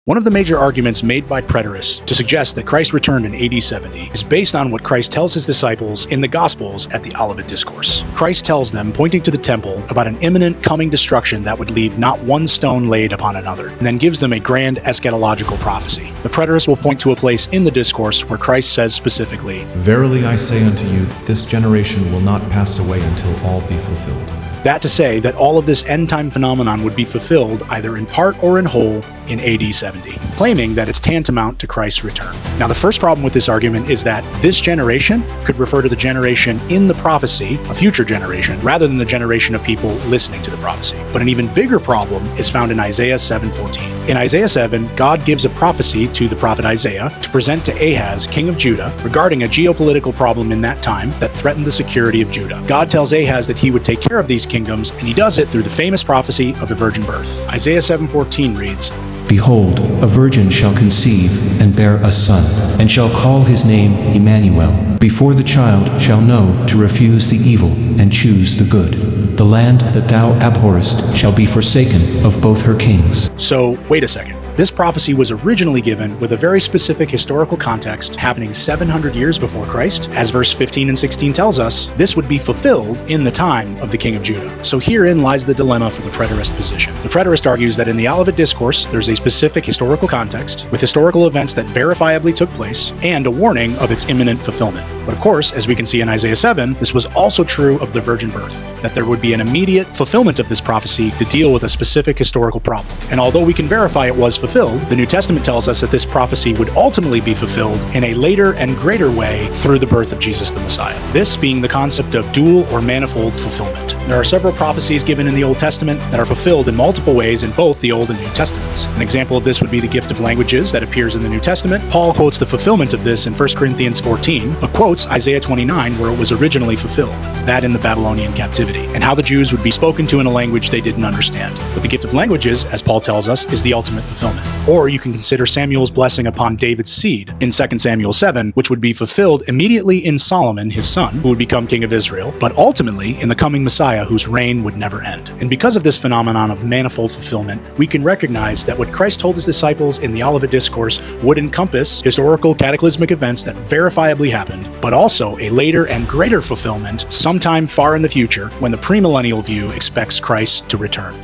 One of the major arguments made by preterists to suggest that Christ returned in AD 70 is based on what Christ tells his disciples in the Gospels at the Olivet Discourse. Christ tells them, pointing to the temple, about an imminent coming destruction that would leave not one stone laid upon another, and then gives them a grand eschatological prophecy. The preterists will point to a place in the discourse where Christ says specifically, "Verily I say unto you, this generation will not pass away until all be fulfilled." That to say that all of this end-time phenomenon would be fulfilled either in part or in whole in AD 70, claiming that it's tantamount to Christ's return. Now, the first problem with this argument is that this generation could refer to the generation in the prophecy, a future generation, rather than the generation of people listening to the prophecy. But an even bigger problem is found in Isaiah 7:14. In Isaiah 7, God gives a prophecy to the prophet Isaiah to present to Ahaz, king of Judah, regarding a geopolitical problem in that time that threatened the security of Judah. God tells Ahaz that he would take care of these kingdoms, and he does it through the famous prophecy of the virgin birth. Isaiah 7:14 reads, "Behold, a virgin shall conceive and bear a son, and shall call his name Emmanuel. Before the child shall know to refuse the evil and choose the good. The land that thou abhorrest shall be forsaken of both her kings." So, wait a second. This prophecy was originally given with a very specific historical context happening 700 years before Christ. As verse 15 and 16 tells us, this would be fulfilled in the time of the king of Judah. So herein lies the dilemma for the preterist position. The preterist argues that in the Olivet Discourse, there's a specific historical context with historical events that verifiably took place and a warning of its imminent fulfillment. But of course, as we can see in Isaiah 7, this was also true of the virgin birth, that there would be an immediate fulfillment of this prophecy to deal with a specific historical problem. And although we can verify it was fulfilled, the New Testament tells us that this prophecy would ultimately be fulfilled in a later and greater way through the birth of Jesus the Messiah. This being the concept of dual or manifold fulfillment. There are several prophecies given in the Old Testament that are fulfilled in multiple ways in both the Old and New Testaments. An example of this would be the gift of languages that appears in the New Testament. Paul quotes the fulfillment of this in 1 Corinthians 14, but quotes Isaiah 29 where it was originally fulfilled, that in the Babylonian captivity, and how the Jews would be spoken to in a language they didn't understand. But the gift of languages, as Paul tells us, is the ultimate fulfillment. Or you can consider Samuel's blessing upon David's seed in 2 Samuel 7, which would be fulfilled immediately in Solomon, his son, who would become king of Israel, but ultimately in the coming Messiah whose reign would never end. And because of this phenomenon of manifold fulfillment, we can recognize that what Christ told his disciples in the Olivet Discourse would encompass historical cataclysmic events that verifiably happened, but also a later and greater fulfillment sometime far in the future when the premillennial view expects Christ to return.